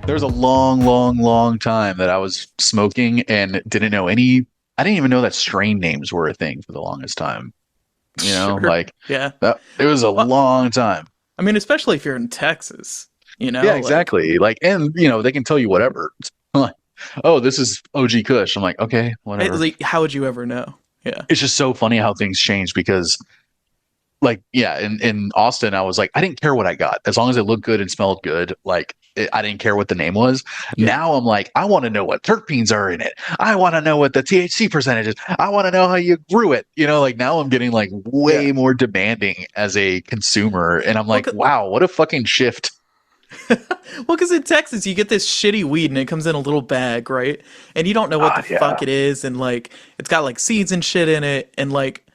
There was a long, long, long time that I was smoking and didn't know any. I didn't even know that strain names were a thing for the longest time. You know, Sure. like Yeah. that. It was a Well, long time. I mean, especially if you're in Texas, Yeah, like, exactly. Like, and they can tell you whatever. Like, oh, this is OG Kush. I'm like, okay, whatever. like, how would you ever know? Yeah. It's just so funny how things change because like yeah in Austin I was like I didn't care what I got as long as it looked good and smelled good like I didn't care what the name was. Yeah. Now I'm like I want to know what terpenes are in it. I want to know what the THC percentage is. I want to know how you grew it. Like now I'm getting like Yeah. way more demanding as a consumer and I'm Well, like wow, what a fucking shift. well, because in Texas you get this shitty weed and it comes in a little bag, right? And you don't know what the Yeah, fuck it is, and like it's got like seeds and shit in it, and like,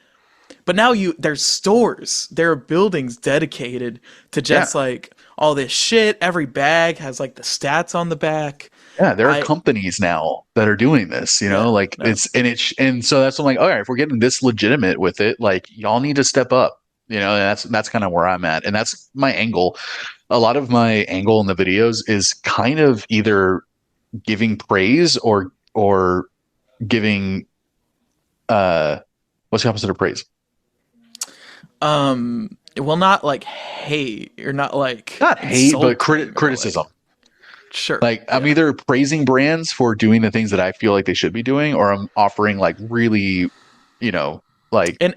but now there's stores, there are buildings dedicated to yeah, just like all this shit. Every bag has like the stats on the back. yeah, there are I companies now that are doing this, Yeah, like no. and so that's I'm like, all right, if we're getting this legitimate with it, like y'all need to step up. And that's kind of where I'm at. And that's my angle. A lot of my angle in the videos is kind of either giving praise or giving what's the opposite of praise? Well, not like hate, you're not like Not hate, but insulting or criticism. like, sure. Like I'm Yeah. either praising brands for doing the things that I feel like they should be doing, or I'm offering like really, you know, like And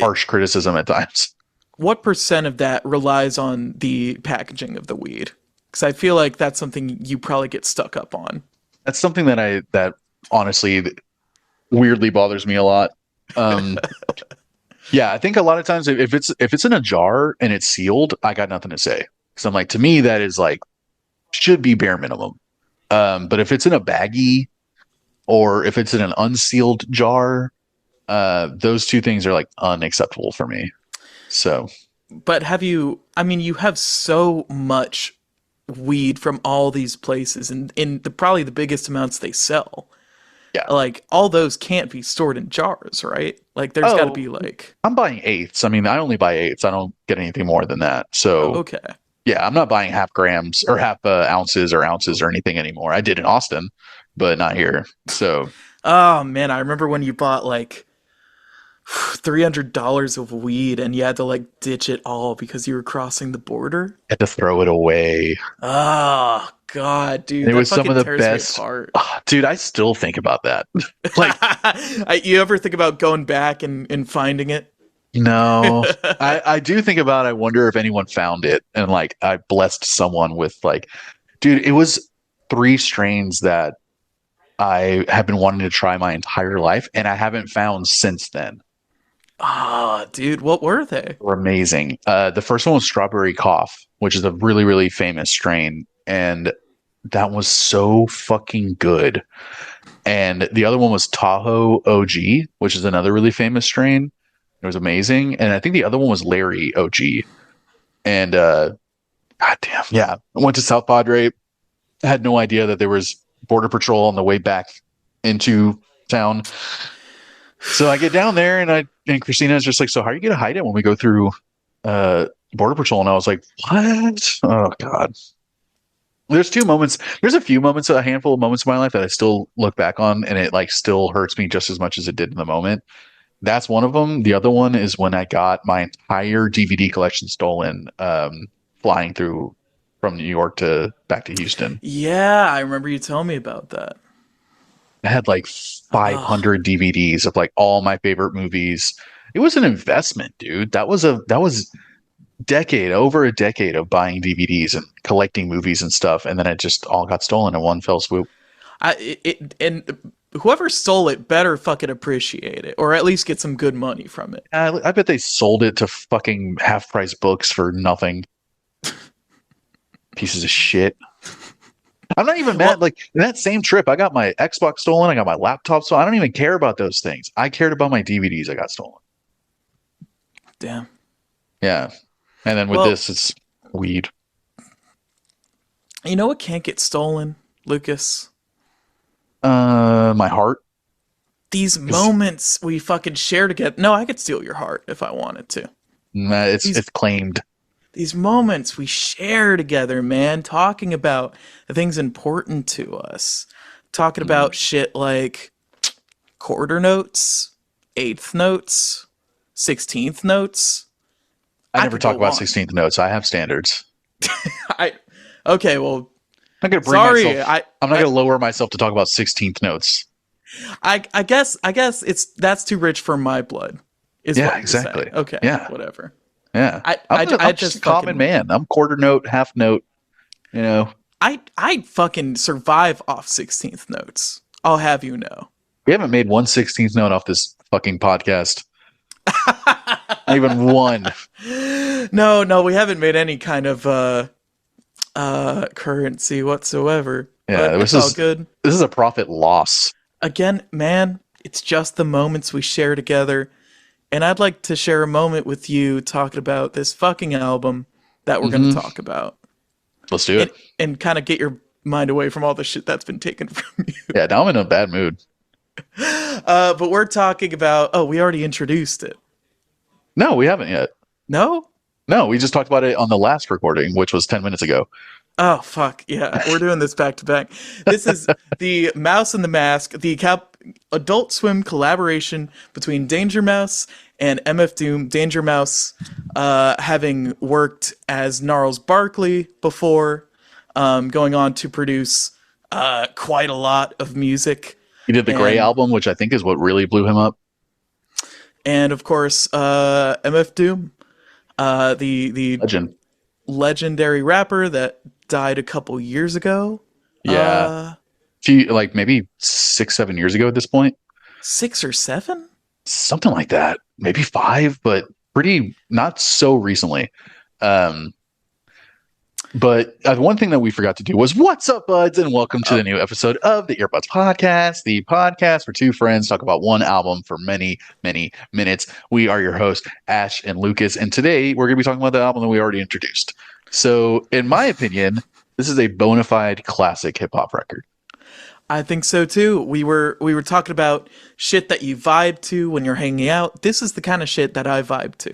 harsh criticism at times. what percent of that relies on the packaging of the weed? Because I feel like that's something you probably get stuck up on. That's something that honestly weirdly bothers me a lot. Um, yeah, I think a lot of times if it's in a jar and it's sealed, I got nothing to say. Because I'm like, to me, that is like should be bare minimum. But if it's in a baggie or if it's in an unsealed jar, those two things are like unacceptable for me. So But I mean, you have so much weed from all these places, and in probably the biggest amounts they sell. yeah. Like, all those can't be stored in jars, right? Like, there's got to Oh, be like, I'm buying eighths. I mean, I only buy eighths. I don't get anything more than that. oh, So okay. yeah, I'm not buying half grams or half ounces or anything anymore. I did in Austin, but not here. So Oh man, I remember when you bought like $300 of weed and you had to like ditch it all because you were crossing the border. I had to throw it away. Oh god, And dude, it that was some of fucking the tears me best. apart. Ah, dude, I still think about that. Like, You ever think about going back and finding it? no, I do think about. I wonder if anyone found it and like I blessed someone with like, dude, it was three strains that I have been wanting to try my entire life, and I haven't found since then. Ah, dude, what were they? Were amazing. The first one was Strawberry Cough, which is a really, really famous strain, and that was so fucking good. And the other one was Tahoe OG, which is another really famous strain. It was amazing. And I think the other one was Larry OG. And goddamn, yeah. I went to South Padre. I had no idea that there was border patrol on the way back into town. So I get down there and Christina's just like, so how are you gonna hide it when we go through border patrol? And I was like, what? Oh God. There's a few moments, a handful of moments in my life that I still look back on and it like still hurts me just as much as it did in the moment. That's one of them. The other one is when I got my entire DVD collection stolen, flying through from New York to back to Houston. Yeah, I remember you telling me about that. I had like Ugh. 500 DVDs of like all my favorite movies. It was an investment, dude. That was over a decade of buying DVDs and collecting movies and stuff, and then it just all got stolen in one fell swoop. And whoever stole it better fucking appreciate it, or at least get some good money from it. I bet they sold it to fucking half price books for nothing. Pieces of shit. I'm not even mad. Well, Like in that same trip, I got my Xbox stolen. I got my laptop stolen. I don't even care about those things. I cared about my DVDs I got stolen. damn. Yeah. And then with Well, this, it's weed. you know what can't get stolen, Lucas? My heart. These 'Cause, moments we fucking share together. No, I could steal your heart if I wanted to. nah, it's These it's claimed. these moments we share together, man, talking about the things important to us, talking Mm. about shit like quarter notes, eighth notes, 16th notes. I I never could talk go about on. 16th notes. I have standards. I okay, well, I'm not going to bring sorry. myself, I'm not I going to lower myself to talk about 16th notes. I guess it's that's too rich for my blood, is Yeah, what you're saying. exactly. Okay, Yeah. whatever. Yeah. I I'm, I, a, I I'm just a just common fucking man. I'm quarter note, half note, you know. I'd fucking survive off 16th notes. I'll have you know. We haven't made one 16th note off this fucking podcast. Not even one. No, no, we haven't made any kind of currency whatsoever. But Yeah, it's all good. this is a profit loss. Again, man, it's just the moments we share together. And I'd like to share a moment with you talking about this fucking album that we're going to Hmm. talk about. Let's do And it. and kind of get your mind away from all the shit that's been taken from you. Yeah, now I'm in a bad mood. But we're talking about, oh, we already introduced it. No, we haven't yet. No? No, we just talked about it on the last recording, which was 10 minutes ago. Oh fuck yeah, we're doing this back to back. This is the Mouse and the Mask, the Adult Swim collaboration between Danger Mouse and MF Doom. Danger Mouse, having worked as Gnarls Barkley before, going on to produce quite a lot of music, He did the Gray and album, which I think is what really blew him up. of course MF Doom, the Legend. legendary rapper that died a couple years ago. Yeah. Like maybe 6, 7 years ago at this point. 6 or 7. Something like that. Maybe 5, but pretty not so recently. Um, but one thing that we forgot to do was what's up, buds, and welcome to Oh, the new episode of the Earbuds Podcast, the podcast where two friends talk about one album for many, many minutes. We are your hosts, Ash and Lucas, and today we're going to be talking about the album that we already introduced. So, in my opinion, this is a bona fide classic hip hop record. I think so too. We were talking about shit that you vibe to when you're hanging out. This is the kind of shit that I vibe to.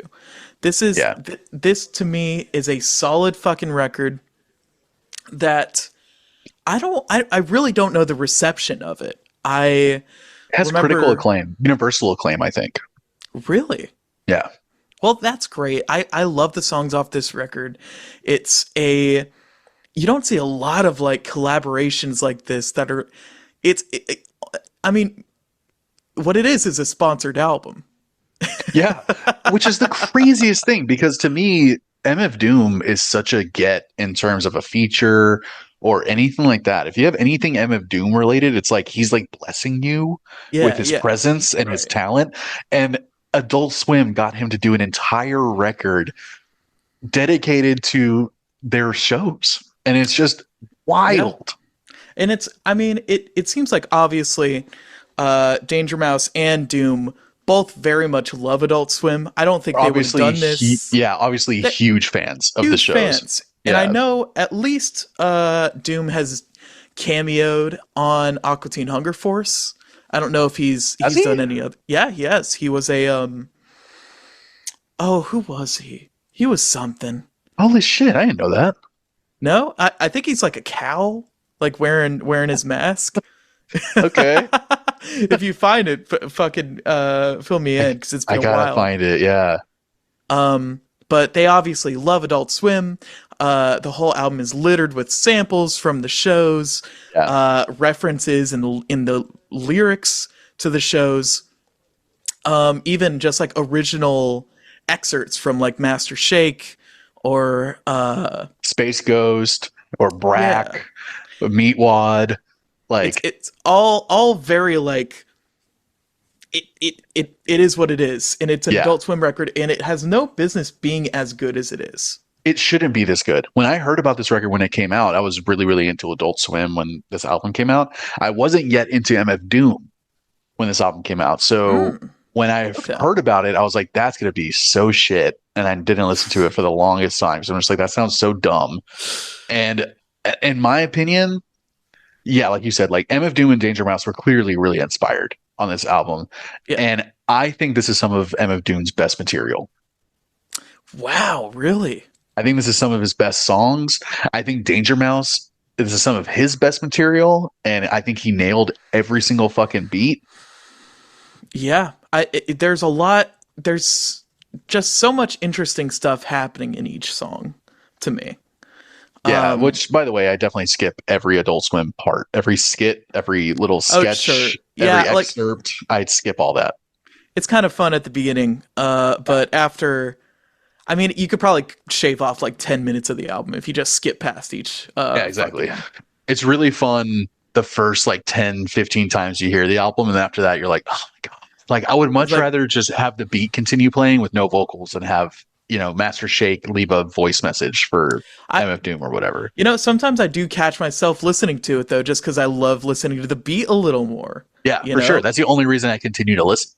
Yeah, This to me is a solid fucking record that I really don't know the reception of it. I it has critical remember acclaim, universal acclaim, I think. really. Yeah, Well, that's great. I love the songs off this record. It's a you don't see a lot of like collaborations like this that are I mean, what it is a sponsored album. yeah, which is the craziest thing because to me, MF Doom is such a get in terms of a feature or anything like that. If you have anything MF Doom related, it's like he's like blessing you with Yeah, his yeah, presence and his right. talent. And Adult Swim got him to do an entire record dedicated to their shows. And it's just Yeah. wild. And it's I mean, it seems like obviously Danger Mouse and Doom both very much love Adult Swim. I don't think they would have Obviously, done this. yeah, obviously They're huge fans of the huge shows. fans. And I Yeah. know at least Doom has cameoed on Aqua Teen Hunger Force. I don't know if Has he's done he? any other. Yeah, yes, he was a oh, who was he? He was something. Holy shit, I didn't know that. No, I think he's like a cow, like wearing his mask. Okay. If you find it, fucking fill me in because it's I been a gotta while. find it. Yeah. But they obviously love Adult Swim. The whole album is littered with samples from the shows, Yeah. references in the lyrics to the shows, even just like original excerpts from like Master Shake or Space Ghost or yeah. Brack, Meatwad. Like, It's all very like it is what it is, and it's an yeah, Adult Swim record, and it has no business being as good as it is. it shouldn't be this good. When I heard about this record when it came out, I was really, really into Adult Swim when this album came out. I wasn't yet into MF Doom when this album came out. So Mm, when I okay. heard about it, I was like, that's going to be so shit. And I didn't listen to it for the longest time. So I'm just like, that sounds so dumb. And in my opinion, yeah, like you said, like MF Doom and Danger Mouse were clearly really inspired on this album. Yeah. And I think this is some of MF Doom's best material. Wow, really? I think this is some of his best songs. I think Danger Mouse, this is some of his best material, and I think he nailed every single fucking beat. Yeah, there's a lot. There's just so much interesting stuff happening in each song to me. Yeah, Um, which by the way, I definitely skip every Adult Swim part, every skit, every little oh sure, sketch, every yeah, like excerpt. I'd skip all that. it's kind of fun at the beginning, Yeah, but after, I mean, you could probably shave off like 10 minutes of the album if you just skip past each yeah, exactly. fucking. It's really fun the first like 10, 15 times you hear the album, and then after that you're like, oh my god. Like I would It's much like rather just have the beat continue playing with no vocals and have, Master Shake leave a voice message for I, MF Doom or whatever. sometimes I do catch myself listening to it though, just because I love listening to the beat a little more. Yeah, You for sure. know, That's the only reason I continue to listen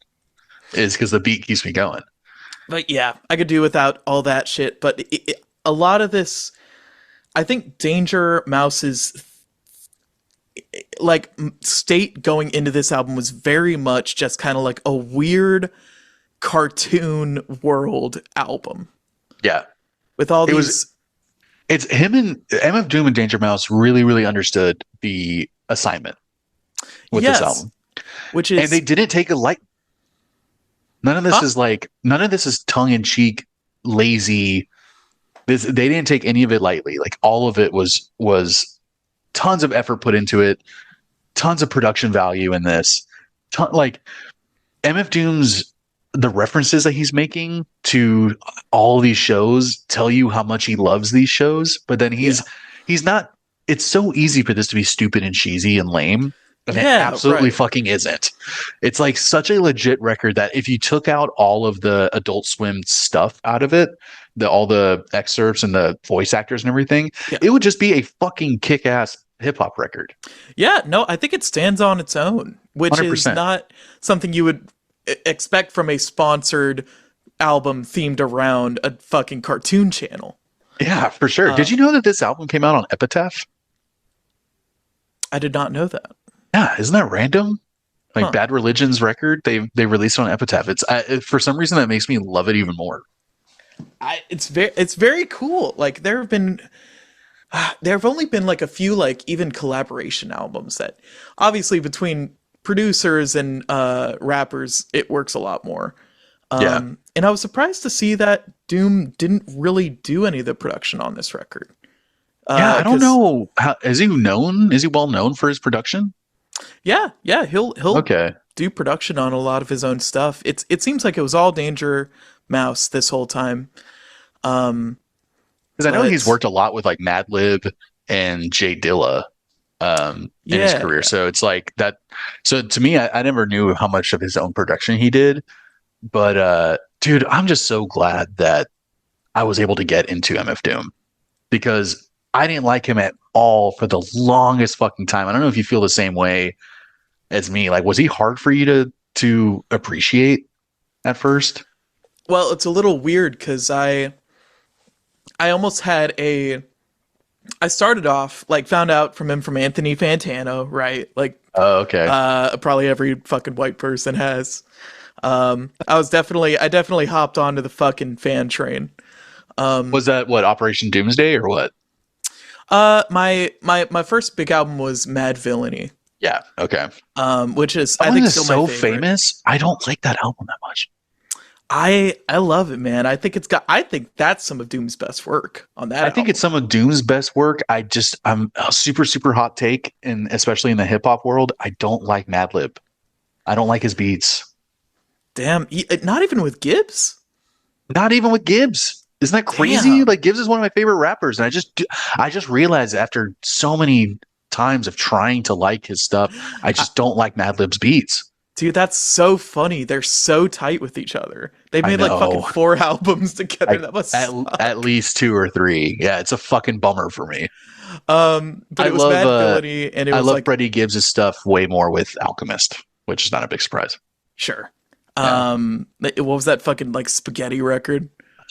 is because the beat keeps me going. but yeah, I could do without all that shit. But a lot of this, I think Danger Mouse's like state going into this album was very much just kind of like a weird cartoon world album Yeah. with all It was these. it's him and MF Doom and Danger Mouse really, really understood the assignment with this Yes, album. which And they is didn't take it light. huh? None of this is tongue in cheek, lazy. They didn't take any of it lightly. Like all of it was tons of effort put into it, tons of production value in this. Like MF Doom's the references that he's making to all these shows tell you how much he loves these shows, but then Yeah, he's not. It's so easy for this to be stupid and cheesy and lame, and it yeah, absolutely right. fucking isn't. It's like such a legit record that if you took out all of the Adult Swim stuff out of it, all the excerpts and the voice actors and everything, Yeah, it would just be a fucking kick-ass hip hop record. yeah. No, I think it stands on its own, which is 100%. not something you would expect from a sponsored album themed around a fucking cartoon channel. Yeah, for sure. Did Uh, you know that this album came out on Epitaph? I did not know that. Yeah, isn't that random? Like Huh. Bad Religion's record, they released it on Epitaph. For some reason that makes me love it even more. It's very cool. Like there have only been like a few like even collaboration albums that obviously between producers and rappers it works a lot more. Yeah, And I was surprised to see that Doom didn't really do any of the production on this record. yeah. I don't Because know. How is he known? Is he well known for his production? yeah, he'll Okay, do production on a lot of his own stuff. It seems like it was all Danger Mouse this whole time. Um, because I know he's but worked a lot with like Madlib and Jay Dilla in his yeah, career. yeah. So it's like that. So to me, I never knew how much of his own production he did. But dude, I'm just so glad that I was able to get into MF Doom because I didn't like him at all for the longest fucking time. I don't know if you feel the same way as me. Like, was he hard for you to appreciate at first? Well, it's a little weird because I almost had a I started off like found out from him from Anthony Fantano, right? Like Oh, okay. probably every fucking white person has. I definitely hopped onto the fucking fan train. Was that what Operation Doomsday or what? My first big album was Mad Villainy, Yeah. Okay. which is That I one think is still my so favorite. famous. I don't like that album that much. I love it, man. I think that's some of Doom's best work on that I think it's album. some of Doom's best work. I'm a super, super hot take, and especially in the hip hop world, I don't like Madlib. I don't like his beats. Damn, not even with Gibbs. Not even with Gibbs. Isn't that crazy? Damn. Like Gibbs is one of my favorite rappers, and I just realized after so many times of trying to like his stuff, I I, just don't like Madlib's beats. Dude, that's so funny. They're so tight with each other. They I made like fucking know, 4 albums together. like That must at suck. least two or three. Yeah, it's a fucking bummer for me. But I it was love Mad Villainy, and it I was love like, Freddie Gibbs' stuff way more with Alchemist, which is not a big surprise. sure. Yeah, What was that fucking like spaghetti record?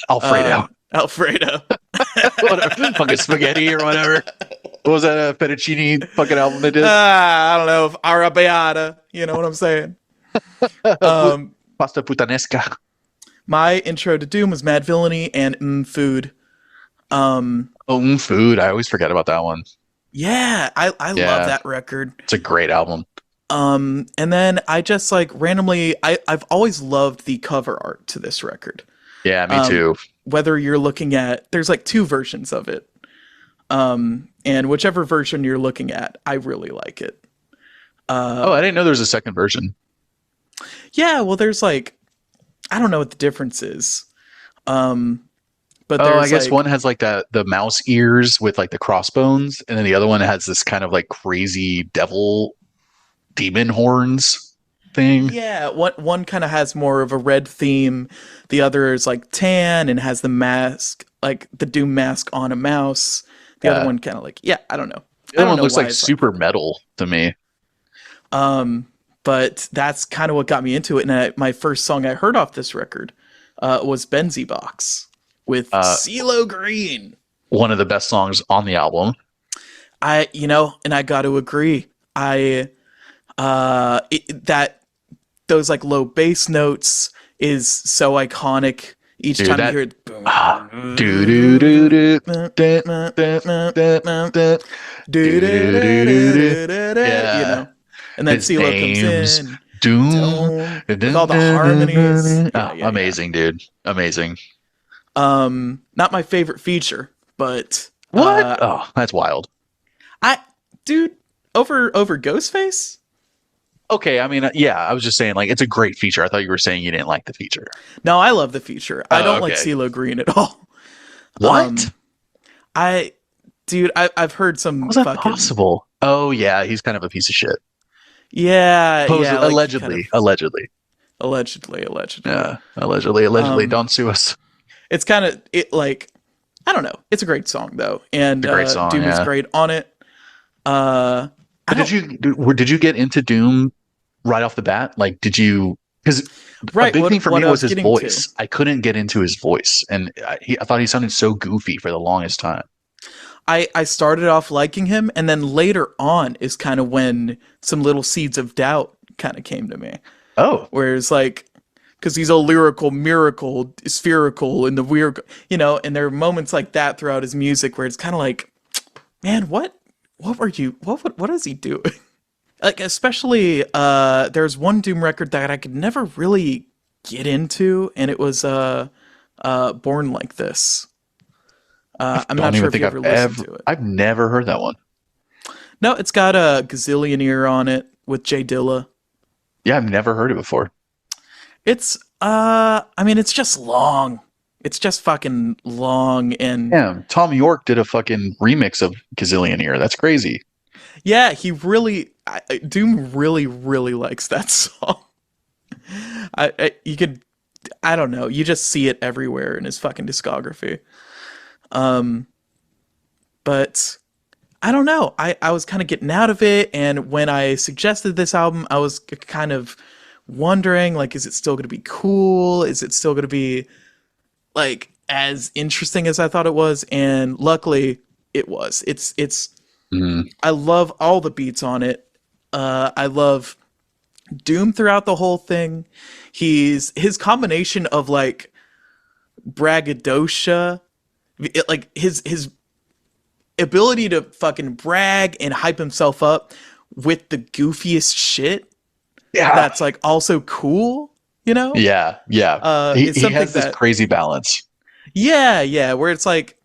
Uh, Alfredo, Alfredo. whatever, fucking spaghetti or whatever. What was that fettuccine fucking album they did? I don't know, Arabiata. You know what I'm saying? Um, Pasta putanesca. my intro to Doom was Mad Villainy and Food. Um, Food. I always forget about that one. yeah, I love Yeah, that record. it's a great album. And then I just like randomly, I've always loved the cover art to this record. Yeah, me Um, too. Whether you're looking at, there's like two versions of it. And whichever version you're looking at, I really like it. Oh, I didn't know there was a second version. Yeah, well, there's like, I don't know what the difference is. Um, but Oh, I there's guess like, one has like the mouse ears with like the crossbones, and then the other one has this kind of like crazy devil demon horns thing. yeah, one kind of has more of a red theme. The other is like tan and has the mask, like the Doom mask on a mouse. The other Yeah. one kind of like, yeah, I don't know. The I other don't one know looks why like it's like super that. metal to me. But that's kind of what got me into it. And my first song I heard off this record was Benzie Box with Uh, CeeLo Green. One of the best songs on the album. And I got to agree. That those like low bass notes is so iconic. Each Dude, time you that hear it, do do do do dun, dun, dun, dun, do do do do do. you Yeah, know, and then his CeeLo comes name's in, Doom. tone Dun, with dun, all the dun, dun, dun, harmonies. dun. Yeah, Oh, yeah, yeah. amazing, dude. Amazing. Not my favorite feature, but What? Oh, that's wild. I, dude, over Ghostface. Okay, I mean, yeah, I was just saying, like, it's a great feature. I thought you were saying you didn't like the feature. No, I love the feature. I Oh, don't like okay. CeeLo Green at all. What? I, dude, I've heard How some is that fucking possible? Oh, yeah, he's kind of a piece of shit. yeah, Pose yeah, like he kind of allegedly, allegedly. allegedly. Yeah, allegedly. Um, Don't sue us. it's kind of it like I don't know. It's a great song though, and It's a great song, Doom is yeah. great on it. I But don't did you get into Doom right off the bat? Like, did you? Because a right big thing for what me I was was his getting to. voice. I couldn't get into his voice, and I thought he sounded so goofy for the longest time. I started off liking him, and then later on is kind of when some little seeds of doubt kind of came to me. Oh, Whereas like because he's a lyrical miracle, spherical, and the weird, and there are moments like that throughout his music where it's kind of like, man, what were you, what is he doing? Like, especially, there's one Doom record that I could never really get into, and it was, Born Like This. I'm not don't sure even if think you I've ever listened ever. to it. I've never heard that one. No, it's got a gazillionaire on it with Jay Dilla. Yeah, I've never heard it before. It's, I mean, it's just long. It's just fucking long, and Yeah, Tom York did a fucking remix of Gazillionaire. That's crazy. yeah, Doom really, really likes that song. You could, I don't know, you just see it everywhere in his fucking discography. But I don't know. I was kind of getting out of it, and when I suggested this album, I was kind of wondering, like, is it still going to be cool? Is it still going to be like as interesting as I thought it was? And luckily, it was. It's. Mm. I love all the beats on it. I love Doom throughout the whole thing. His combination of like braggadocio, like his ability to fucking brag and hype himself up with the goofiest shit Yeah, that's like also cool, you know? yeah. It's He something has this that crazy balance. yeah, where it's like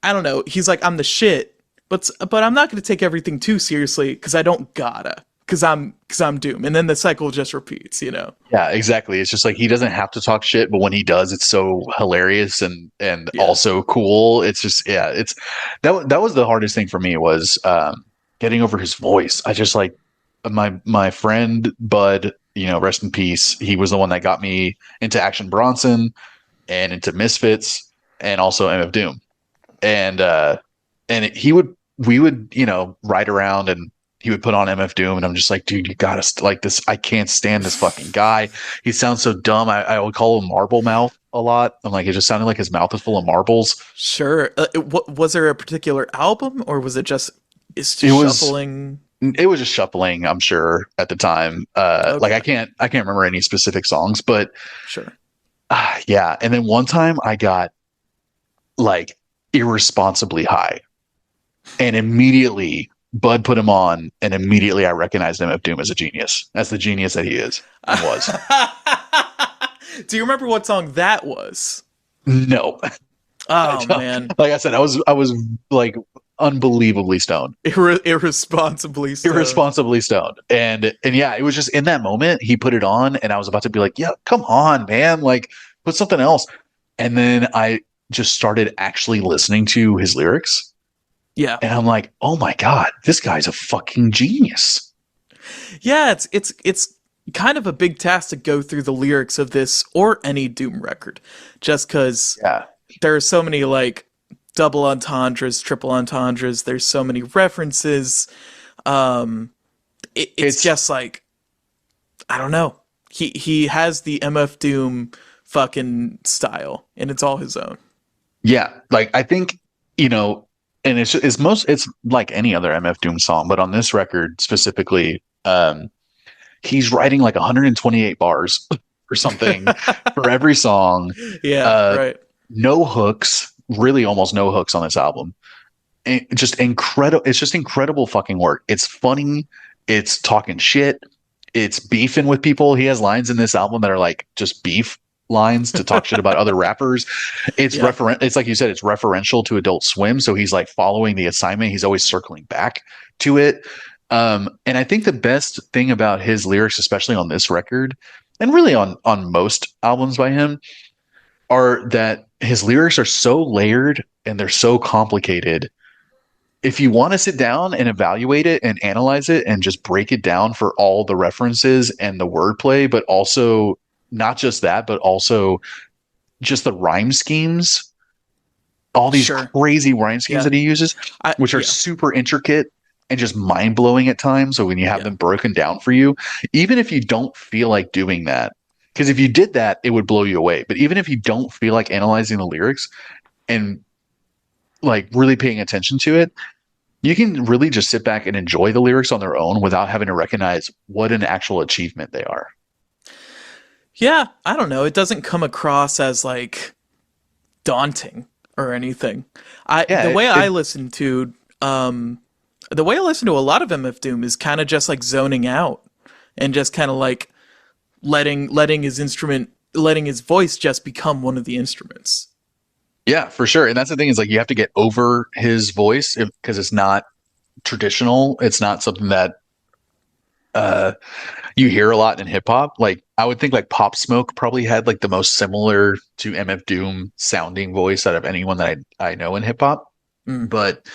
I don't know, he's like I'm the shit, but I'm not going to take everything too seriously cuz I don't gotta cuz I'm Doom, and then the cycle just repeats, you know. Yeah, exactly. It's just like he doesn't have to talk shit, but when he does, it's so hilarious and Yeah. also cool. It's just yeah, it's that was the hardest thing for me was getting over his voice. I just like my friend Bud, rest in peace. He was the one that got me into Action Bronson and into Misfits and also MF Doom. And we would ride around and he would put on MF Doom, and I'm just like, dude, you gotta like this. I can't stand this fucking guy. He sounds so dumb. I would call him Marble Mouth a lot. I'm like, it just sounded like his mouth is full of marbles. Sure. Was there a particular album, or was it just it's It just was shuffling? it was just shuffling, I'm sure, at the time. Like Okay, I can't remember any specific songs, but sure. yeah. And then one time I got like irresponsibly high. And immediately Bud put him on, and immediately I recognized MF Doom as a genius, as the genius that he is and was. Do you remember what song that was? No, I Oh don't. man, Like I said, I was like unbelievably stoned, irresponsibly stoned. irresponsibly stoned, and yeah, it was just in that moment he put it on, and I was about to be like, yeah, come on, man, like put something else, and then I just started actually listening to his lyrics, Yeah, and I'm like, oh my god, this guy's a fucking genius. yeah. It's kind of a big task to go through the lyrics of this or any Doom record, just because Yeah, there are so many like double entendres, triple entendres. There's so many references. Um, it's it's just like I don't know. He has the MF Doom fucking style, and it's all his own. yeah, like I think you know, and it's like any other MF Doom song, but on this record specifically, he's writing like 128 bars or something for every song. Yeah, Uh, right. no hooks, really almost no hooks on this album. And just incredible. It's just incredible fucking work. It's funny. It's talking shit. It's beefing with people. He has lines in this album that are like just beef lines to talk shit about other rappers. Yeah, It's like you said, it's referential to Adult Swim. So he's like following the assignment. He's always circling back to it. And I think the best thing about his lyrics, especially on this record, and really on most albums by him, are that his lyrics are so layered and they're so complicated. If you want to sit down and evaluate it and analyze it and just break it down for all the references and the wordplay, but also not just that, but also just the rhyme schemes, all these sure. crazy rhyme schemes Yeah, that he uses, which are yeah, super intricate and just mind blowing at times. So when you have yeah, them broken down for you, even if you don't feel like doing that, because if you did that, it would blow you away. But even if you don't feel like analyzing the lyrics and like really paying attention to it, you can really just sit back and enjoy the lyrics on their own without having to recognize what an actual achievement they are. yeah. I don't know. It doesn't come across as like daunting or anything. I Yeah, the way I listen to a lot of MF Doom is kind of just like zoning out and just kind of like letting his voice just become one of the instruments. yeah, for sure. And that's the thing is like you have to get over his voice because it's not traditional. It's not something that uh you hear a lot in hip hop. Like I would think like Pop Smoke probably had like the most similar to MF Doom sounding voice out of anyone that I know in hip hop. Mm, But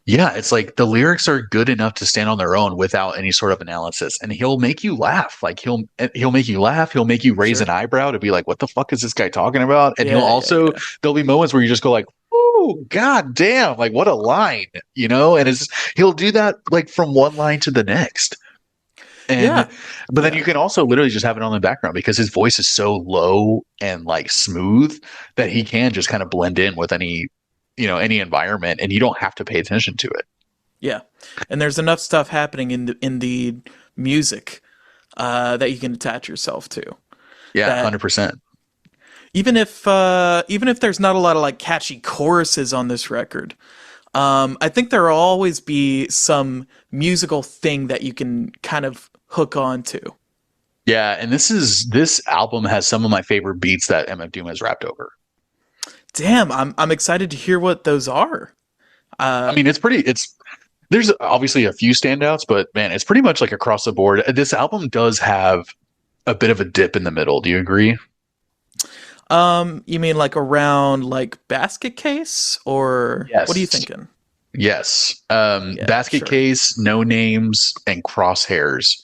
yeah, it's like the lyrics are good enough to stand on their own without any sort of analysis. And he'll make you laugh. Like he'll make you laugh. He'll make you raise an sure. eyebrow to be like, what the fuck is this guy talking about? And he'll Yeah, yeah, also yeah. there'll be moments where you just go like, oh god damn, like what a line, you know? And it's he'll do that like from one line to the next. Yeah. And but then Yeah. you can also literally just have it on the background because his voice is so low and like smooth that he can just kind of blend in with any any environment and you don't have to pay attention to it. Yeah. And there's enough stuff happening in the music that you can attach yourself to. Yeah, That 100%. even if there's not a lot of like catchy choruses on this record, I think there will always be some musical thing that you can kind of hook on to. Yeah, and this album has some of my favorite beats that MF Doom has rapped over. Damn, I'm excited to hear what those are. I Uh, mean, it's there's obviously a few standouts, but man, it's pretty much like across the board. This album does have a bit of a dip in the middle. Do you agree? you mean like around like Basket Case, or what are you Yes. thinking? Yes. Yeah, Basket sure. Case, No Names, and Crosshairs.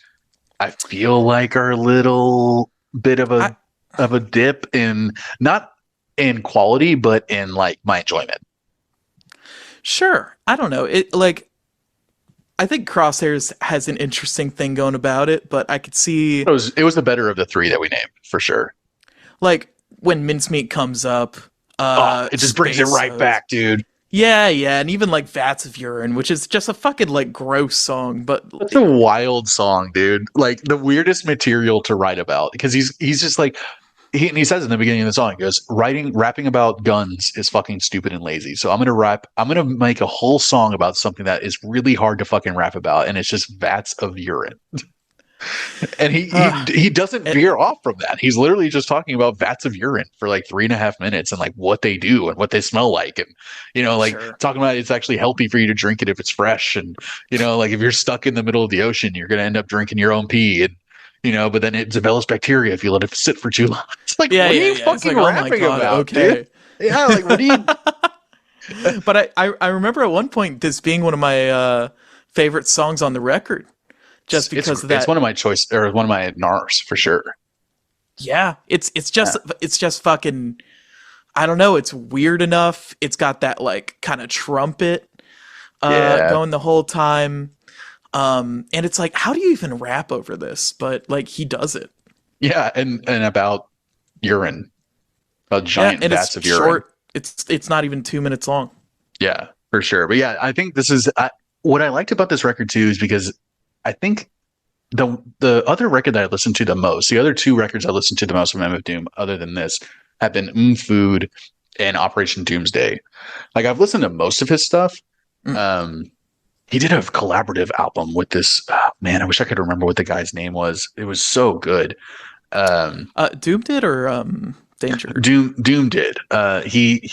I feel like are a little bit I of a dip in not in quality, but in like my enjoyment. sure. I don't know. It like I think Crosshairs has an interesting thing going about it, but I could see It was the better of the three that we named for sure. like when Mincemeat comes up, Oh, it just brings it Space. right back, dude. Yeah, yeah, and even like Vats of Urine, which is just a fucking like gross song, but That's a wild song, dude. Like the weirdest material to write about because he's just like he says in the beginning of the song, he goes, rapping about guns is fucking stupid and lazy. So I'm gonna make a whole song about something that is really hard to fucking rap about, and it's just vats of urine. And he doesn't And, veer off from that. He's literally just talking about vats of urine for like 3.5 minutes and like what they do and what they smell like, and like sure. talking about it's actually healthy for you to drink it if it's fresh, and like if you're stuck in the middle of the ocean, you're gonna end up drinking your own pee, and but then it develops bacteria if you let it sit for too long. It's like, Yeah, what are yeah, you yeah. It's fucking like, oh my rapping god, about, dude? okay. Yeah, like what do you? But I remember at one point this being one of my favorite songs on the record, just because of It's that. one of my choice or one of my NARS for sure. Yeah, Yeah, it's just fucking. I don't know. It's weird enough. It's got that like kind of trumpet yeah, going the whole time. And it's like, how do you even rap over this? But like he does it. yeah, and about urine, about Yeah, giant and vats it's of urine. short. It's not even 2 minutes long. Yeah, for sure. But yeah, I think what I liked about this record too is because I think the other record that I listened to the most, the other two records I listened to the most from MF Doom, other than this, have been Food and Operation Doomsday. Like I've listened to most of his stuff. Mm. Um, he did a collaborative album with this man. I wish I could remember what the guy's name was. It was so good. Um, Doom did or Danger. Doom did.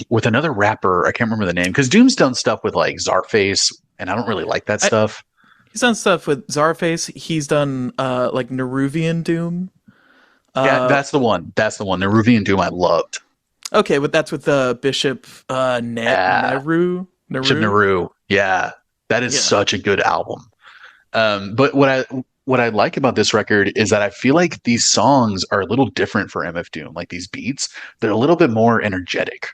With another rapper. I can't remember the name because Doom's done stuff with like Czarface, and I don't really like that I, stuff. he's done stuff with Czarface. He's done like Neruvian Doom. Yeah, Uh, that's the one. That's the one. The Ruvian Doom I loved. okay, but that's with Bishop Yeah, Chip Neru. Naru. Yeah, that is Yeah. such a good album. But what I like about this record is that I feel like these songs are a little different for MF Doom. Like these beats, they're a little bit more energetic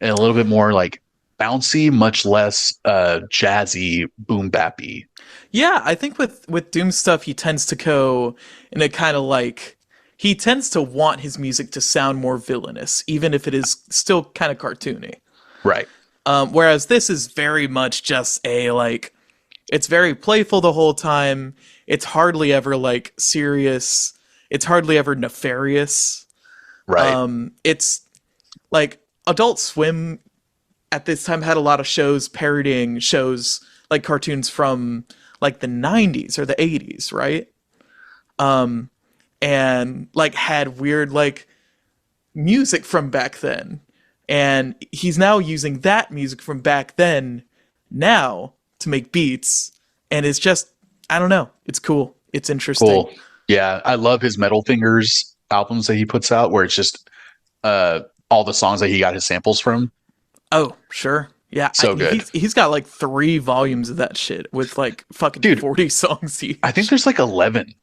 and a little bit more like bouncy, much less jazzy, boom bappy. Yeah, I think with Doom stuff, he tends to go in a kind of like he tends to want his music to sound more villainous, even if it is still kind of cartoony. Right. Whereas this is very much just a like it's very playful the whole time. It's hardly ever like serious. It's hardly ever nefarious. Right. It's like Adult Swim at this time had a lot of shows parodying shows like cartoons from like the 90s or the 80s, right? And like had weird like music from back then. And he's now using that music from back then now to make beats. And it's just, I don't know. It's cool. It's interesting. Cool. Yeah, I love his Metal Fingers albums that he puts out, where it's just uh all the songs that he got his samples from. Oh, sure. Yeah, So good. he's got like 3 volumes of that shit with like fucking Dude, 40 songs I think each. there's like 11.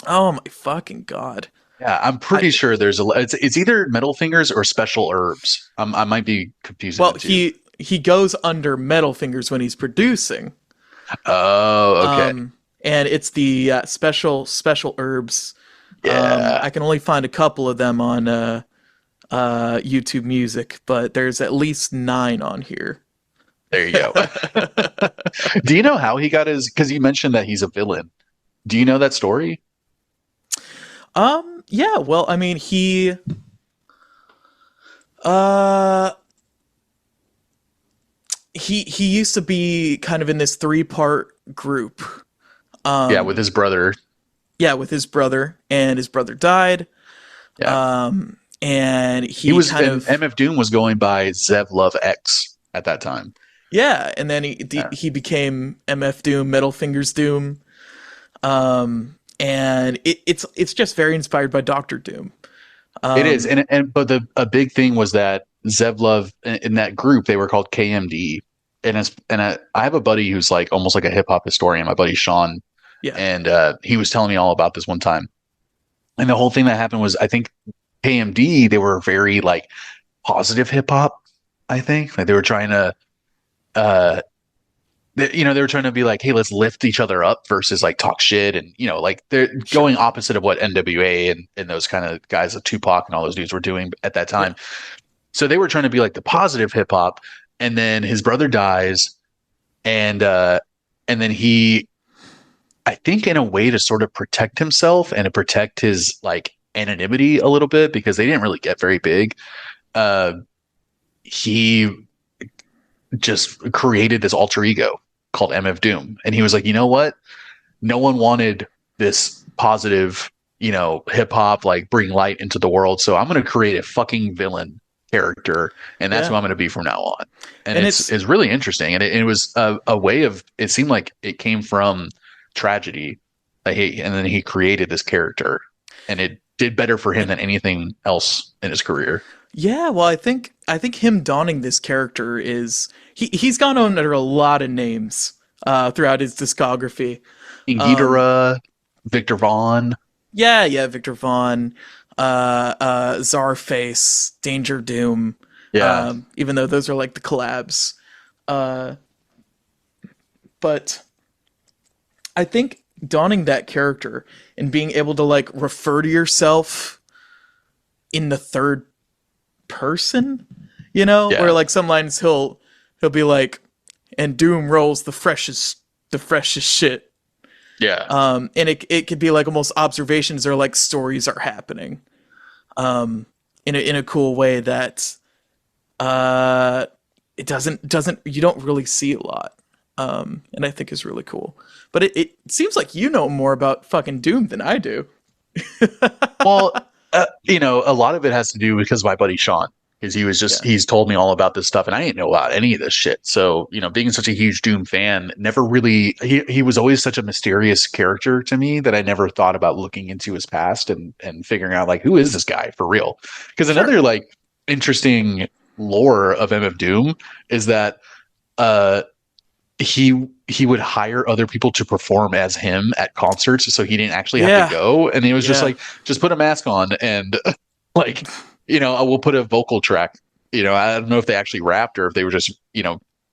Oh my fucking god. Yeah, I'm I pretty sure it's either Metal Fingers or Special Herbs. I might be confusing well, the two. he goes under Metal Fingers when he's producing. Oh, okay. And it's the special herbs. Yeah, I can only find a couple of them on YouTube Music, but there's at least 9 on here. there you go. Do you know how he got his? Because you mentioned that he's a villain. Do you know that story? Yeah, well, I mean, uh he used to be kind of in this 3-part group. Yeah, with his brother. Yeah, with his brother, and his brother died. Yeah, And he he was. kind And of MF Doom was going by Zev Love X at that time. yeah, and then Yeah. he became MF Doom, Metal Fingers Doom. And it's just very inspired by Doctor Doom. It is, and but a big thing was that Zev Love in that group they were called KMD, I have a buddy who's like almost like a hip hop historian, my buddy Sean, Yeah, and he was telling me all about this one time. And the whole thing that happened was I think KMD they were very like positive hip hop. I think like they were trying to uh they were trying to be like, hey, let's lift each other up versus like talk shit, and like they're sure. going opposite of what NWA and those kind of guys, like Tupac and all those dudes were doing at that Yeah, time. So they were trying to be like the positive hip hop, and then his brother dies, and then he, I think, in a way to sort of protect himself and to protect his like anonymity a little bit because they didn't really get very big. Uh, he just created this alter ego called MF Doom, and he was like, you know what? No one wanted this positive, hip hop, like bring light into the world. So I'm going to create a fucking villain character, and that's who Yeah. I'm going to be from now on. And And it's really interesting, and it was a way of. It seemed like it came from tragedy, and then he created this character, and it did better for him than anything else in his career. yeah, well, I think him donning this character is he's gone under a lot of names throughout his discography. In Um, Ghidorah, Victor Vaughn, yeah, Victor Vaughn, Czarface, Danger Doom, yeah, even though those are like the collabs. Uh, but I think donning that character and being able to like refer to yourself in the third person, where yeah, like some lines he'll be like, and Doom rolls the freshest shit. yeah. And it could be like almost observations or like stories are happening. In a cool way that it doesn't you don't really see a lot. And I think is really cool. But it seems like you know more about fucking Doom than I do. Well, a lot of it has to do because my buddy Sean, because Yeah. he's told me all about this stuff, and I didn't know about any of this shit. So, being such a huge Doom fan, never really, he was always such a mysterious character to me that I never thought about looking into his past and figuring out, like, who is this guy for real? Because Sure. another, like, interesting lore of MF Doom is that, uh, he would hire other people to perform as him at concerts so he didn't actually have to Yeah. go, and he was just Yeah. like, just put a mask on and like, I will put a vocal track. I don't know if they actually rapped or if they were just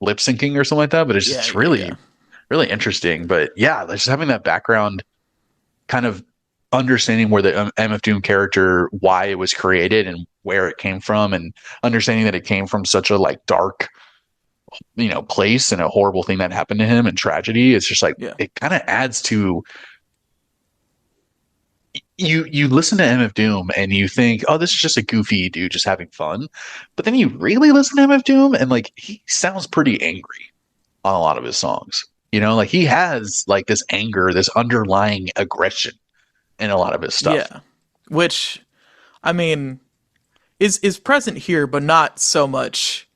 lip syncing or something like that, but it's Yeah. just Yeah. Yeah. really really interesting. But yeah, just having that background, kind of understanding where the MF Doom character, why it was created and where it came from, and understanding that it came from such a like dark place and a horrible thing that happened to him and tragedy. It's just like Yeah. it kind of adds to you listen to MF Doom and you think, oh, this is just a goofy dude just having fun. But then you really listen to MF Doom and like he sounds pretty angry on a lot of his songs. Like he has like this anger, this underlying aggression in a lot of his stuff. Yeah. Which I mean is present here, but not so much.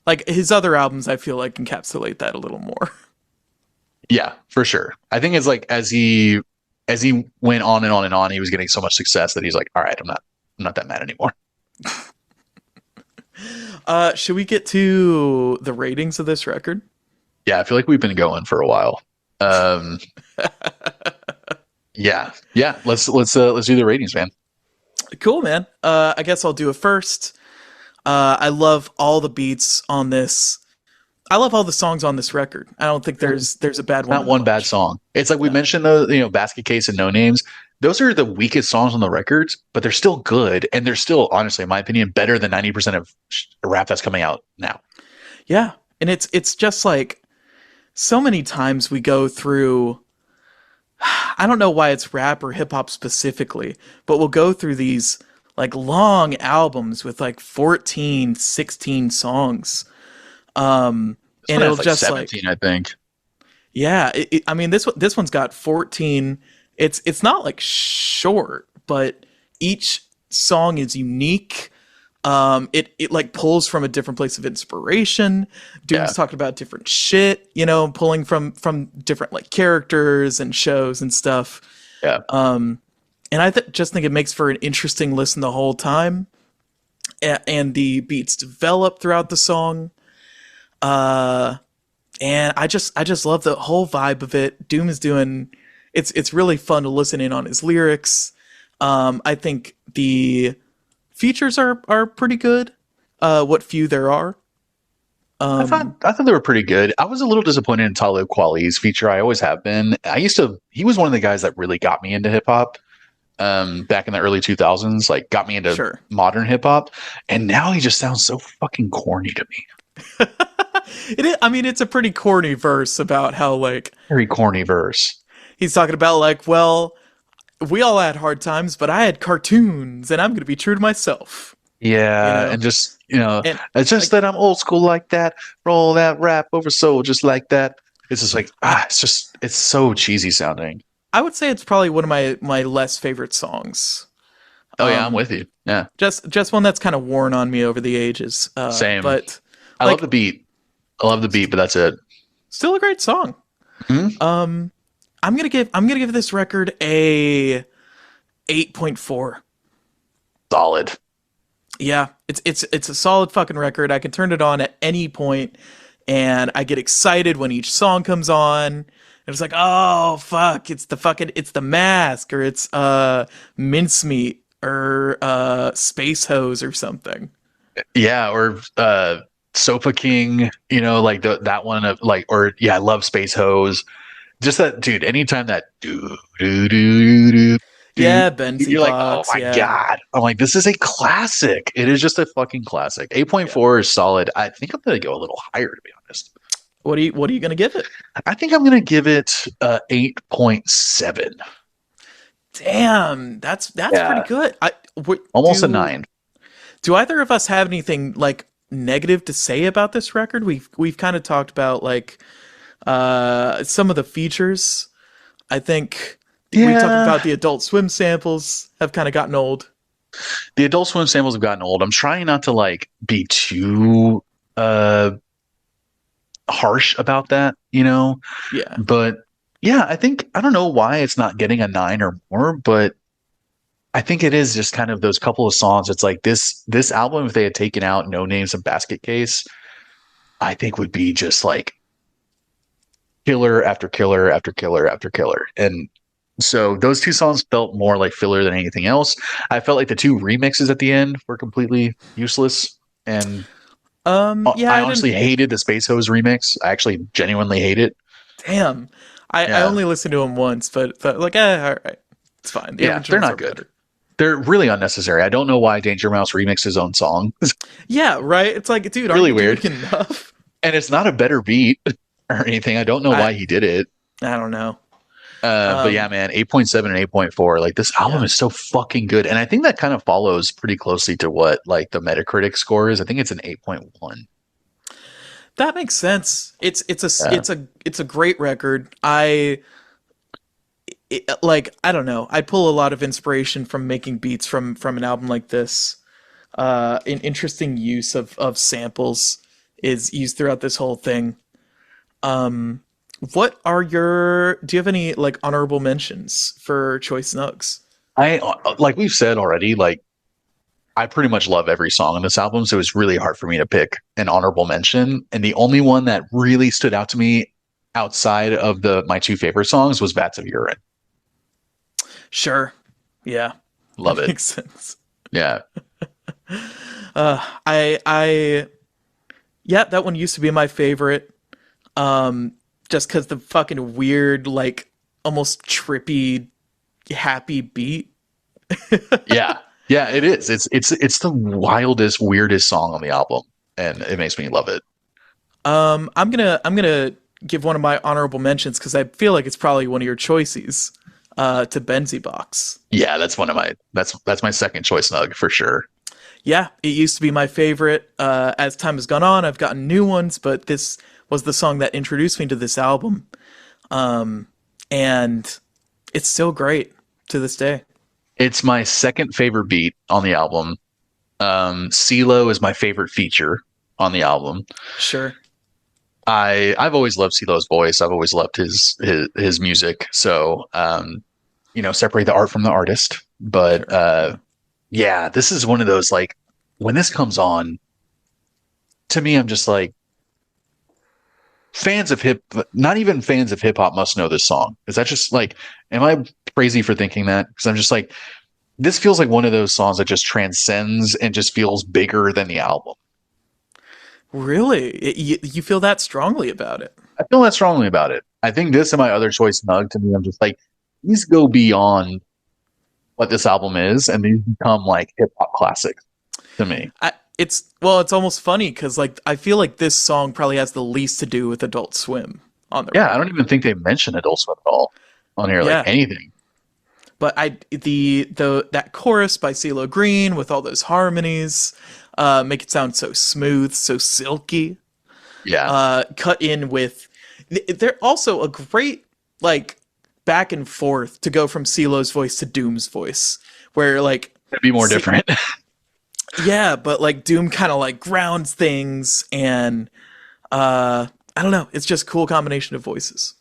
Like his other albums, I feel like encapsulate that a little more. Yeah, for sure. I think it's like as he went on and on and on, he was getting so much success that he's like, all right, I'm not that mad anymore. Should we get to the ratings of this record? Yeah, I feel like we've been going for a while. Um, yeah, yeah. Let's do the ratings, man. Cool, man. I guess I'll do it first. I love all the beats on this. I love all the songs on this record. I don't think there's a bad one Not in the one bad bunch. song. It's like we No. mentioned the Basket Case and No Names. Those are the weakest songs on the records, but they're still good, and they're still, honestly, in my opinion, better than 90% of rap that's coming out now. Yeah, and it's just like so many times we go through. I don't know why it's rap or hip hop specifically, but we'll go through these like long albums with like 14, 16 songs. This And one it'll has like just like 17, I think. yeah, I mean this one's got 14. It's not like short, but each song is unique. It like pulls from a different place of inspiration. Yeah, Doom's talking about different shit, pulling from different like characters and shows and stuff. yeah. And I just think it makes for an interesting listen the whole time. And the beats develop throughout the song. Uh, and I just love the whole vibe of it. Doom is doing it's really fun to listen in on his lyrics. I think the features are pretty good. What few there are. I thought they were pretty good. I was a little disappointed in Talib Kweli's feature. I always have been. He was one of the guys that really got me into hip hop back in the early 2000s, like got me into Sure. modern hip hop, and now he just sounds so fucking corny to me. I mean, it's a pretty corny verse about how like Very corny verse. he's talking about like, well, we all had hard times, but I had cartoons, and I'm gonna be true to myself. You Yeah, know, and just and it's just like that I'm old school like that. Roll that rap over soul just like that. It's just like I it's so cheesy sounding. I would say it's probably one of my less favorite songs. Oh yeah, I'm Um, with you. Yeah, just one that's kind of worn on me over the ages. same. But I love the like, beat. I love the beat, but that's it. still a great song. Mhm. Um, I'm gonna give this record a 8.4. Solid. Yeah, it's a solid fucking record. I can turn it on at any point, and I get excited when each song comes on. And it's like, oh fuck, it's the mask, or it's mincemeat, or space hose or something. Yeah, or Sofa King, like that one of like, or yeah, I love Space Hose. Just that, dude. Anytime that do, Yeah, Benzie you're like, oh box. my Yeah, god. I'm like, this is a classic. It is just a fucking classic. Eight point yeah. four is solid. I think I'm gonna go a little higher to be honest. What are you gonna give it? I think I'm gonna give it 8.7. Damn, that's pretty Yeah, good. almost a Do 9. do either of us have anything like negative to say about this record? We've kind of talked about like some of the features. I think we've talked Yeah, about the Adult Swim samples have kind of gotten old. the Adult Swim samples have gotten old. I'm trying not to like be too uh harsh about that. Yeah. But yeah, I don't know why it's not getting a 9 or more, but I think it is just kind of those couple of songs. It's like this album, if they had taken out No Names and Basket Case, I think would be just like killer after killer after killer after killer. And so those two songs felt more like filler than anything else. I felt like the two remixes at the end were completely useless. And Yeah, I I didn't. honestly hated the Space Hose remix. I actually genuinely hate it. Damn. I Yeah. only listened to them once, but like, all right, it's fine. The Yeah, they're originals not are good. better. They're really unnecessary. I don't know why Danger Mouse remixed his own song. It's Yeah, right. It's like, dude, aren't really you doing weird. enough? And it's not a better beat or anything. I don't know I why he did it. I don't know. But yeah, Um, man, 8.7 and 8.4. Like this album yeah, is so fucking good. And I think that kind of follows pretty closely to what like the Metacritic score is. I think it's an 8.1. that makes sense. Yeah. It's a great record. Like, I don't know. I pull a lot of inspiration from making beats from an album like this. An interesting use of samples is used throughout this whole thing. Um, what are your? Do you have any like honorable mentions for Choice Nugs? I like we've said already, like I pretty much love every song on this album, so it's really hard for me to pick an honorable mention. And the only one that really stood out to me outside of the my two favorite songs was Vats of Urine. Sure. Yeah, Love that it. makes sense. Yeah. I yeah, that one used to be my favorite. Um, just because the fucking weird, like almost trippy, happy beat. Yeah. Yeah, it is. It's the wildest, weirdest song on the album, and it makes me love it. I'm gonna give one of my honorable mentions because I feel like it's probably one of your choices. To Benzie Box. Yeah, that's one of my that's my second choice nug for sure. Yeah, it used to be my favorite. As time has gone on, I've gotten new ones, but this was the song that introduced me to this album. And it's still great to this day. It's my second favorite beat on the album. CeeLo is my favorite feature on the album. Sure. I've always loved CeeLo's voice. I've always loved his music. So separate the art from the artist. But Sure. Yeah. yeah, this is one of those like when this comes on, to me, I'm just like fans of not even fans of hip hop must know this song. Is that just like, am I crazy for thinking that? Because I'm just like, this feels like one of those songs that just transcends and just feels bigger than the album. Really? You feel that strongly about it? I feel that strongly about it. I think this and my other choice, Nug, to me, I'm just like, these go beyond what this album is, and these become like hip hop classics to me. It's almost funny because like I feel like this song probably has the least to do with Adult Swim on the Yeah, I don't record. even think they mention Adult Swim at all on here, like Yeah, anything. But the that chorus by CeeLo Green with all those harmonies make it sound so smooth, so silky. Yeah, Cut in with they're also a great like back and forth to go from CeeLo's voice to Doom's voice, where like it'd be more C- different. yeah, but like Doom kind of like grounds things, and I don't know, it's just a cool combination of voices.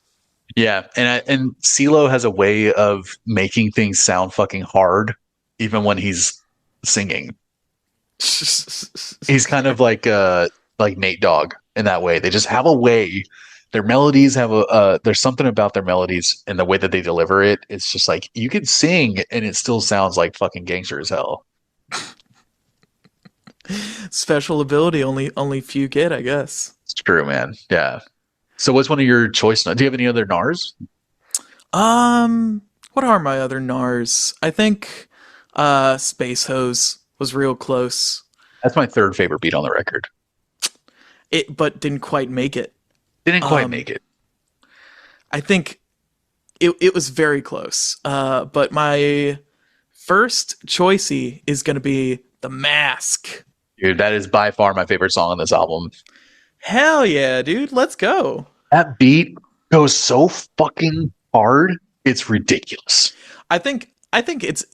Yeah, and CeeLo has a way of making things sound fucking hard, even when he's singing. He's kind of like Nate Dogg in that way. They just have a way. Their melodies have a there's something about their melodies and the way that they deliver it. It's just like you can sing and it still sounds like fucking gangster as hell. Special ability only few get, I guess. It's true, man. Yeah. So what's one of your choice? Do you have any other Nars? What are my other Nars? I think Space Hose was real close. That's my third favorite beat on the record. It but didn't quite make it. Didn't quite Um make it. I think it was very close. But my first choicey is gonna be The Mask. Dude, that is by far my favorite song on this album. Hell yeah, dude, let's go. That beat goes so fucking hard. It's ridiculous. I think it's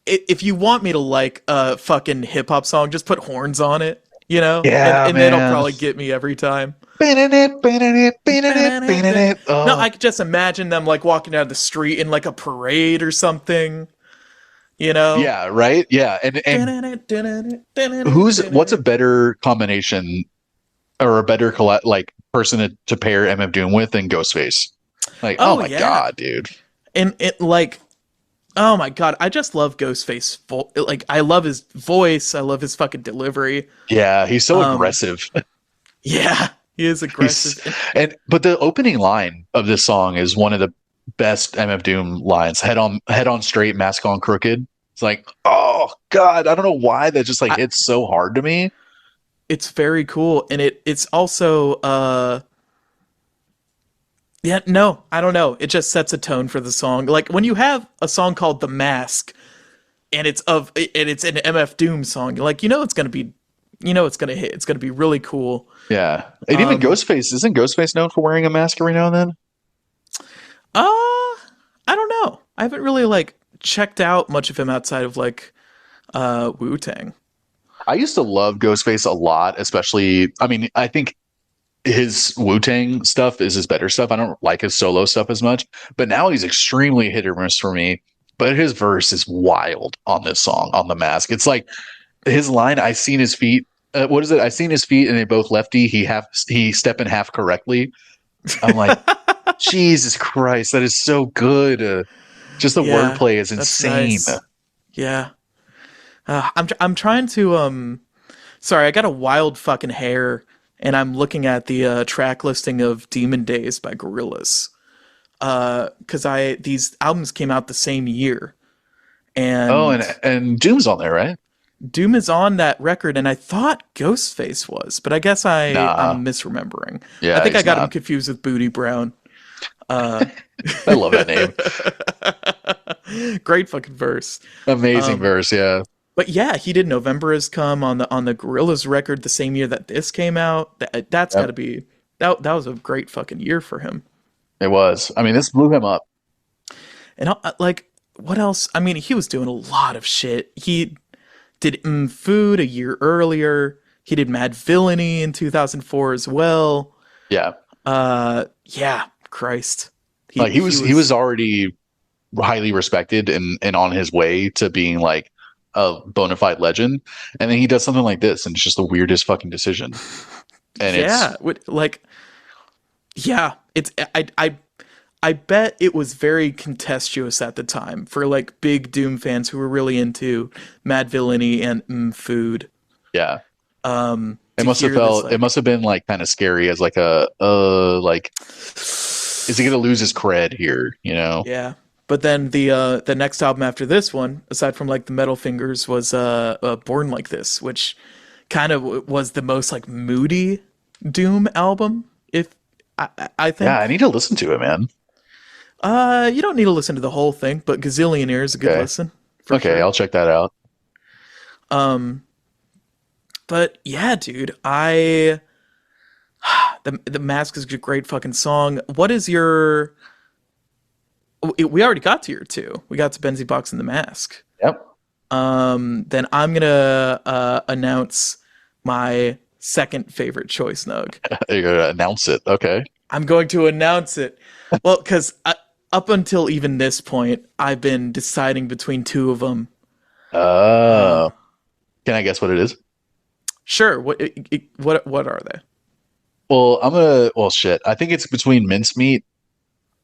if you want me to like a fucking hip hop song, just put horns on it, you know, Yeah, and it'll man. probably get me every time. No, Oh, I could just imagine them like walking down the street in like a parade or something, you know. yeah, right. Yeah, and who's what's a better combination or a better like person to pair MF Doom with than Ghostface? Like, oh Oh my yeah, god, dude. and it like, oh my god, I just love Ghostface. Like, I love his voice. I love his fucking delivery. Yeah, he's so Um, aggressive. yeah, he is He's aggressive. and but the opening line of this song is one of the best MF Doom lines. Head on straight, mask on crooked. It's like, oh god, I don't know why that just like I, hits so hard to me. it's very cool, and it's also yeah, no, I don't know. It just sets a tone for the song. Like when you have a song called The Mask and it's an MF Doom song, like it's going to be it's going to hit. It's going to be really cool. Yeah. And even Um Ghostface, isn't Ghostface known for wearing a mask every now and then? I don't know. I haven't really like checked out much of him outside of like Wu-Tang. I used to love Ghostface a lot, especially I mean, I think his Wu-Tang stuff is his better stuff. I don't like his solo stuff as much, but now he's extremely hit or miss for me. But his verse is wild on this song, on The Mask. It's like his line, I seen his feet. What is it? I seen his feet and they both lefty. He step in half correctly. I'm like, Jesus Christ, that is so good. Just the Yeah, wordplay is that's insane. nice. Yeah. I'm trying to sorry, I got a wild fucking hair and I'm looking at the track listing of Demon Days by Gorillaz. Cuz I these albums came out the same year Oh, and and Doom's on there, right? Doom is on that record and I thought Ghostface was, but I guess Nah, I'm misremembering. I yeah, think I he's got him not. confused with Booty Brown. Uh I love that name. Great fucking verse. Amazing Um verse, yeah. But yeah, he did November Has Come on the Gorillaz record the same year that this came out. That's got Yep, to be that was a great fucking year for him. it was. I mean, this blew him up. And like what else? I mean, he was doing a lot of shit. He did Food a year earlier. He did Mad Villainy in 2004 as well. Yeah. Yeah, Christ. Like He he was was already highly respected and on his way to being like a bona fide legend. And then he does something like this, and it's just the weirdest fucking decision. And it's yeah, like yeah, it's I bet it was very contentious at the time for like big Doom fans who were really into Mad Villainy and Food. yeah. To hear this, It like, must have been like kind of scary as like a like is he gonna lose his cred here, you know? yeah. But then the next album after this one, aside from like the Metal Fingers, was Born Like This, which kind of was the most like moody Doom album. If I Yeah, I think need to listen to it, man. You don't need to listen to the whole thing, but Gazillionaire is a good Okay. listen for Okay, sure. I'll check that out. Um, but yeah, dude, I the Mask is a great fucking song. What is your? We already got to your two. We got to Benzie Box and the Mask. Yep. Then I'm gonna announce my second favorite choice, Nug. You're gonna announce it. Okay. I'm going to announce it. Well, because up until even this point, I've been deciding between two of them. Oh. Can I guess what it is? Sure. What are they? Well, well shit. I think it's between mincemeat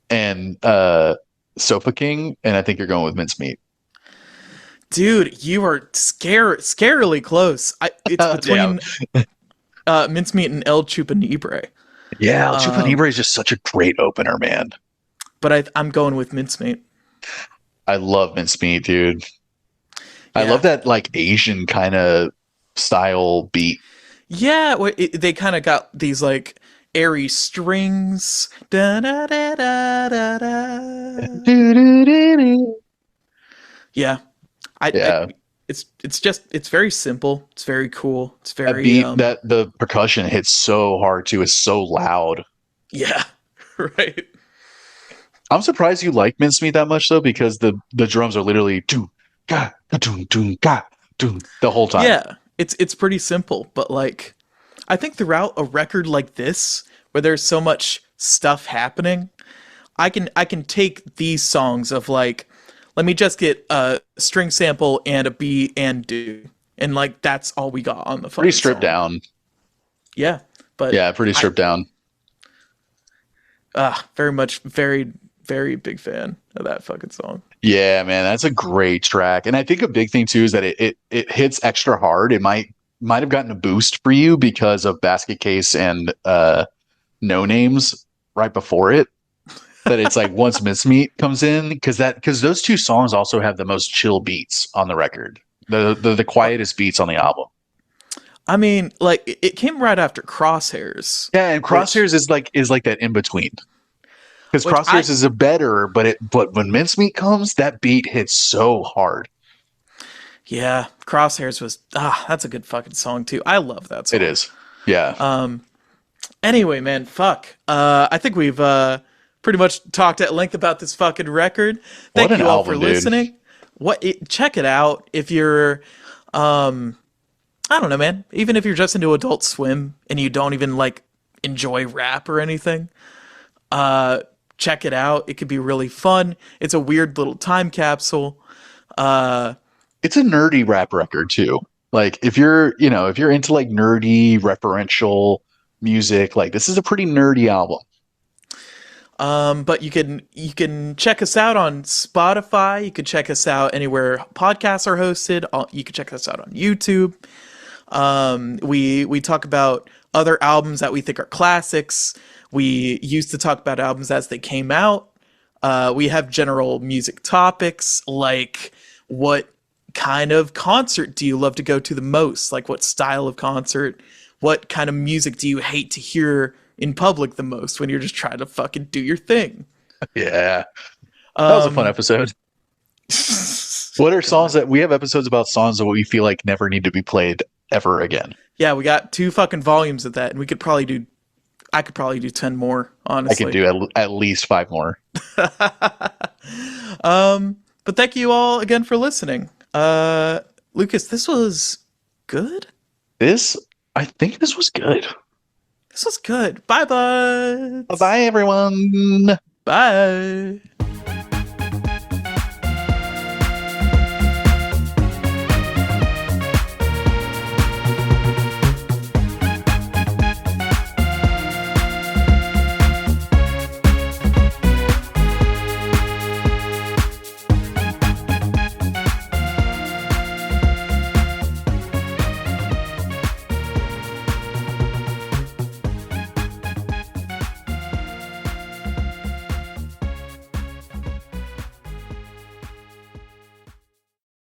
and Sofa King, and I think you're going with mincemeat. Dude, you are scarily close. It's Damn. between Mincemeat and El Chupanibre. Yeah, El Chupa Um, Libre is just such a great opener, man. but I'm going with Mincemeat. I love mincemeat, dude. I love Yeah. that like Asian kind of style beat. Yeah, they kind of got these like airy strings. Da, da, da, da, da, da. Yeah, I Yeah, it's very simple. It's very cool. It's that very beat that the percussion hits so hard too is so loud. yeah, right. I'm surprised you like mincemeat that much though, because the drums are literally doom ga doom doom ga doom the whole time. Yeah, it's pretty simple, but like I think throughout a record like this where there's so much stuff happening, I can take these songs of like let me just get a string sample and a beat and do and like that's all we got on the Pretty fucking stripped song. down. Yeah, but Yeah, pretty I stripped down. very much very big fan of that fucking song. Yeah, man, that's a great track. And I think a big thing too is that it hits extra hard. It might have gotten a boost for you because of Basket Case and No Names right before it. That it's like once Mincemeat comes in, because those two songs also have the most chill beats on the record. The quietest beats on the album. I mean, like it came right after Crosshairs, Yeah, and which Crosshairs is like that in between. Because which I Crosshairs is a better, but when Mincemeat comes, that beat hits so hard. yeah, Crosshairs was that's a good fucking song too. I love that It song. is. Yeah. Anyway, man, fuck. I think we've pretty much talked at length about this fucking record. What Thank an you all for album, dude. listening. Check it out if you're I don't know, man. Even if you're just into Adult Swim and you don't even like enjoy rap or anything, check it out. It could be really fun. It's a weird little time capsule. It's a nerdy rap record too. Like if you're into like nerdy referential music, like this is a pretty nerdy album. But you can check us out on Spotify. You can check us out anywhere podcasts are hosted. You can check us out on YouTube. We talk about other albums that we think are classics. We used to talk about albums as they came out. We have general music topics like what kind of concert do you love to go to the most? Like what style of concert? What kind of music do you hate to hear in public the most when you're just trying to fucking do your thing? Yeah. That was a fun episode. What are songs God. that we have episodes about songs that we feel like never need to be played ever again? Yeah, we got two fucking volumes of that, and I could probably do 10 more, I can honestly. do at least five more. But thank you all again for listening. Lucas, this was good. This, I think this was good. This was good. Bye, buds. Bye, everyone. Bye.